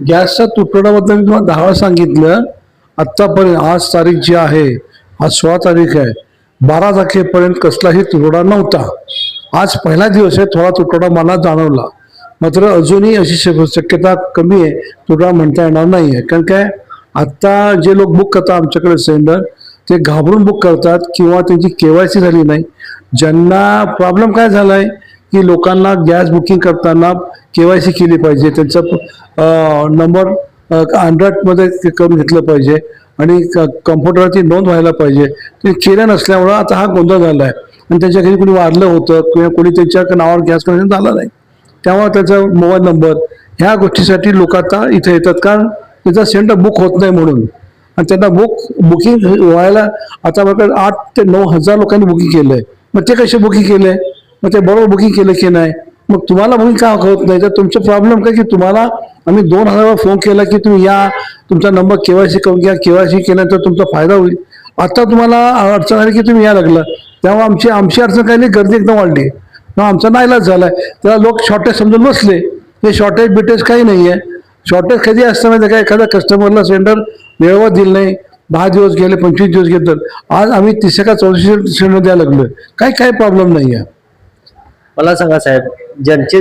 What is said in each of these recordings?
गॅसच्या तुटवड्याबद्दल मी तुम्हाला 10 वेळा सांगितलं. आत्तापर्यंत आज तारीख जी आहे, आज 16 तारीख आहे, 12 तारखेपर्यंत कसलाही तुटवडा नव्हता. आज पहिला दिवस आहे, थोडा तुटवडा मला जाणवला. मात्र अजूनही अशी शक्यता कमी आहे, तुटवडा म्हणता येणार नाही आहे. कारण काय, आत्ता जे लोक बुक करतात आमच्याकडे सिलेंडर, ते घाबरून बुक करतात किंवा त्यांची KYC झाली नाही. ज्यांना प्रॉब्लेम काय झाला आहे की लोकांना गॅस बुकिंग करताना KYC केली पाहिजे, त्यांचा नंबर अँड्रॉइडमध्ये करून घेतलं पाहिजे आणि कम्प्युटरवरती नोंद व्हायला पाहिजे. ते केलं नसल्यामुळं आता हा गोंधळ झाला आहे. आणि त्यांच्या घरी कोणी वारलं होतं किंवा कोणी त्यांच्या नावावर गॅस कनेक्शन झालं नाही, त्यामुळे त्याचा मोबाईल नंबर ह्या गोष्टीसाठी लोक आता इथे येतात, कारण त्याचा सिलेंडर बुक होत नाही म्हणून. आणि त्यांना बुकिंग व्हायला आता बघा 8 ते 9 हजार लोकांनी बुकिंग केलं आहे. मग ते कसे बुकिंग केलं आहे, मग ते बरोबर बुकिंग केलं की नाही. मग तुम्हाला बुकिंग का होत नाही, तर तुमचं प्रॉब्लेम काय की तुम्हाला आम्ही 2000 वेळा फोन केला की तुम्ही या, तुमचा नंबर KYC करून घ्या, KYC केल्यानंतर तुमचा फायदा होईल. आता तुम्हाला अडचण आली की तुम्ही या लागलं, तेव्हा आमची अडचण काही नाही, गर्दी एकदम वाढली, मग आमचा नाईलाज झालाय. त्याला लोक शॉर्टेज समजून बसले. हे शॉर्टेज बिटेज काही नाही आहे. शॉर्टेज कधी असतं माहिती का, एखाद्या कस्टमरला सिलेंडर वेळेवर दिलं नाही, 10 दिवस गेले, 25 दिवस गेले, तर आज आम्ही 30 का 34 सिलेंडर द्यायला लागलोय. काही प्रॉब्लेम नाही आहे. मला सांगा साहेब, ज्यांचे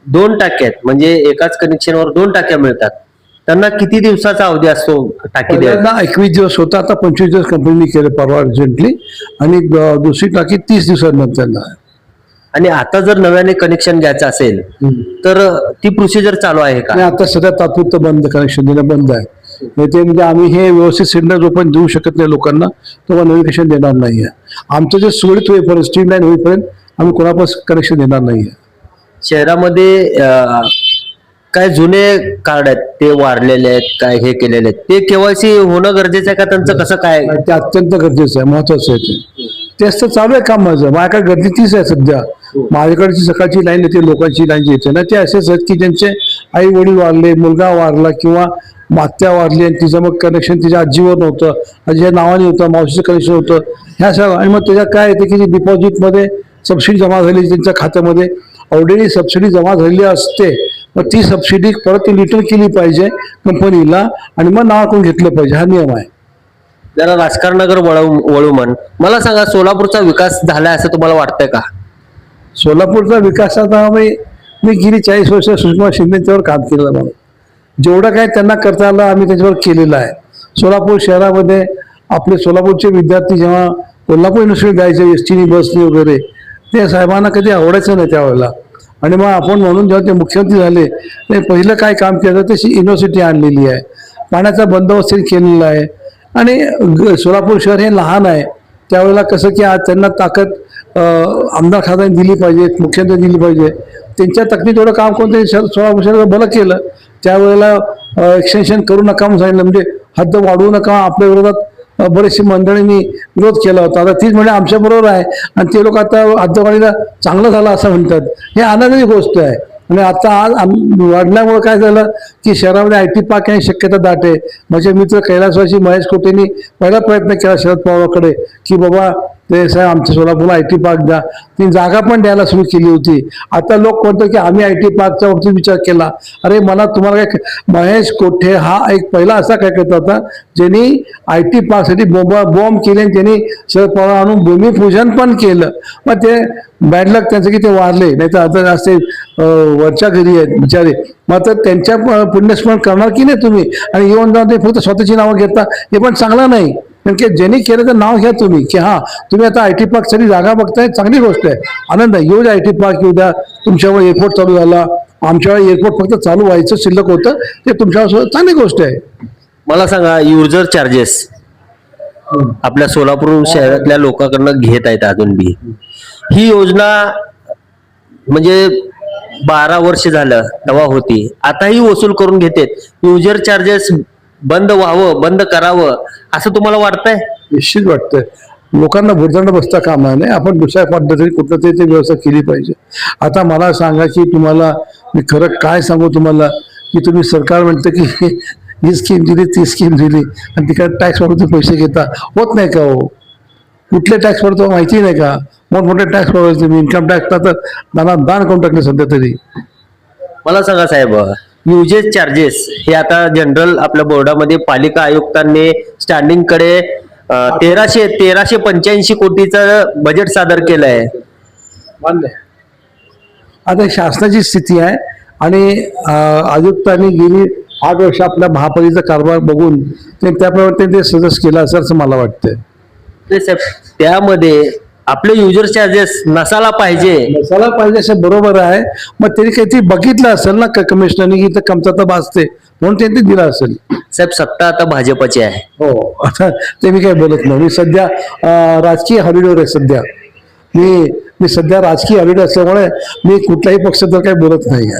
2 टाक्या आहेत, म्हणजे एकाच कनेक्शनवर 2 टाक्या मिळतात, त्यांना किती दिवसाचा अवधी असतो टाकी द्यायला? 21 दिवस होता, आता 25 दिवस कंपनीने केले परवा अर्जंटली, आणि दुसरी टाकी 30 दिवसांनंतर. आणि आता जर नव्याने कनेक्शन घ्यायचं असेल तर ती प्रोसिजर चालू आहे का? आता सध्या तात्पुरतं बंद, कनेक्शन देणं बंद आहे. ते म्हणजे आम्ही हे व्यवस्थित सिलेंडर जोपर्यंत देऊ शकत नाही लोकांना, तेव्हा नवीन कनेक्शन देणार नाही आहे. आमचं जे सुरळीत होईपर्यंत, स्ट्रीमलाईन होईपर्यंत आम्ही कोणापासून कनेक्शन देणार नाही आहे. शहरामध्ये काय जुने कार्ड आहेत ते वारलेले आहेत, काय हे केलेले आहेत, ते KYC होणं गरजेचं आहे का? त्यांचं कसं काय? ते अत्यंत गरजेचं आहे, महत्वाचं आहे. तेच तर चालू आहे काम माझं. माझ्याकडे गर्दी तीच आहे सध्या. माझ्याकडची सकाळची लाईन येते, लोकांची लाईन येते ना, ते असेच आहेत की ज्यांचे आई वडील वारले, मुलगा वारला किंवा मात्या वारली आणि तिचं मग कनेक्शन तिच्या आजीवर नव्हतं, आजीच्या नावाने होतं, मावशीचं कनेक्शन होतं, ह्या सगळं. आणि मग त्याच्यात काय येते की डिपॉझिटमध्ये सबसिडी जमा झाली त्यांच्या खात्यामध्ये, ऑलरेडी सबसिडी जमा झालेली असते, मग ती सबसिडी परत ती रिटर्न केली पाहिजे कंपनीला आणि मग नाव करून घेतलं पाहिजे, हा नियम आहे. जरा राजकारणाकडे वळू म्हण. मला सांगा, सोलापूरचा विकास झालाय असं तुम्हाला वाटतंय का? सोलापूरचा विकास आता मी गेली 40 वर्ष सुषमा शिंदेच्यावर काम केलं म्हणून जेवढं काय त्यांना करता आलं आम्ही त्याच्यावर केलेलं आहे. सोलापूर शहरामध्ये आपले सोलापूरचे विद्यार्थी जेव्हा कोल्हापूर युनिव्हर्सिटी जायचे STनी बसनी वगैरे, ते साहेबांना कधी आवडायचं नाही त्यावेळेला. आणि मग आपण म्हणून जेव्हा ते मुख्यमंत्री झाले, ते पहिलं काय काम केलं, तशी युनिव्हर्सिटी आणलेली आहे, पाण्याचा बंदोबस्त केलेला आहे. आणि सोलापूर शहर हे लहान आहे, त्यावेळेला कसं की आज त्यांना ताकद आमदार खात्याने दिली पाहिजे, मुख्यमंत्री दिली पाहिजे. त्यांच्या तकनीक थोडं काम करून ते सोलापूर शहर बरं केलं. त्यावेळेला एक्सटेन्शन करू नका म्हणून सांगितलं, म्हणजे हद्द वाढवू नका. आपल्या विरोधात बरेचशी मंडळींनी विरोध केला होता. आता तीच म्हणजे आमच्याबरोबर आहे आणि ते लोक आता हद्दवाढीला चांगलं झालं असं म्हणतात. हे आनंदाची गोष्ट आहे. आणि आता आज वाढल्यामुळे काय झालं की शहरामध्ये IT पार्क येण्याची शक्यता दाट आहे. माझे मित्र कैलासवासी महेश कोटेंनी पहिला प्रयत्न केला शरद पवारांकडे की बाबा ते साहेब आमच्या सोलापूरला IT पार्क द्या. ती जागा पण द्यायला सुरू केली होती. आता लोक म्हणतात की आम्ही IT पार्कच्या बाबतीत विचार केला. अरे मला तुम्हाला काय, महेश कोठे हा एक पहिला असा काय करत होता ज्यांनी IT पार्कसाठी बॉम्ब केले आणि त्यांनी शरद पवार आणून भूमिपूजन पण केलं. मग ते बॅड लक त्यांचं की ते वारले, नाही तर आता असे वरच्या घरी आहेत बिचारे. मग तर त्यांच्या पुण्यस्मरण करणार की नाही तुम्ही, आणि येऊन जाऊन ते फक्त स्वतःची नावं घेता, हे पण चांगलं नाही. कारण की ज्यांनी केलं तर नाव घ्या तुम्ही की हा तुम्ही आता IT पार्कसाठी जागा बघताय, चांगली गोष्ट आहे, आनंद आहे. येऊ द्या IT पार्क, येऊ द्या. तुमच्यावर एअरपोर्ट चालू झाला, आमच्यावर एअरपोर्ट फक्त चालू व्हायचं शिल्लक होतं, ते तुमच्यावर चांगली गोष्ट आहे. मला सांगा, युजर चार्जेस आपल्या सोलापूर शहरातल्या लोकांकडनं घेत आहेत अजून बी. ही योजना म्हणजे 12 वर्ष झालं तेव्हा होती, आताही वसूल करून घेतेत. युजर चार्जेस बंद व्हावं, बंद करावं असं तुम्हाला वाटतंय? निश्चित वाटतंय. लोकांना भुर्दंड बसता कामा नये. आपण दुसऱ्या पद्धतीने कुठं तरी ती व्यवस्था केली पाहिजे. आता मला सांगा की तुम्हाला मी खरं काय सांगू तुम्हाला की तुम्ही सरकार म्हणतं की ही स्कीम दिली, ती स्कीम दिली, आणि तिकडे टॅक्स वाढवून पैसे घेता. होत नाही का हो? कुठले टॅक्स वाढतो माहिती नाही का? मोठमोठे टॅक्स वाढवायचे. तुम्ही इन्कम टॅक्सला तर दान करून टाकले सध्या तरी. मला सांगा साहेब, युजेस चार्जेस हे आता जनरल आपल्या बोर्डामध्ये पालिका आयुक्तांनी स्टँडिंग कडे 1385 कोटीचं बजेट सादर केलं आहे. मान्य. आता शासनाची स्थिती आहे आणि आयुक्तांनी गेली 8 वर्ष आपल्या महापालिकेचा कारभार बघून त्याप्रमाणे ते सदस्य केलं असं मला वाटतंय. ते साहेब, त्यामध्ये आपले युजर चार्जेस नसायला पाहिजे. नसायला पाहिजे असं बरोबर आहे. मग त्यांनी काहीतरी बघितलं असेल ना कमिशनरने की इथं कमतरता भासते म्हणून त्यांनी दिलं असेल. साहेब, सत्ता आता भाजपची आहे. हो, आता ते मी काही बोलत नाही. मी सध्या राजकीय हॉलिडेवर आहे सध्या. मी सध्या राजकीय हॉलिडे असल्यामुळे मी कुठल्याही पक्षात काही बोलत नाही.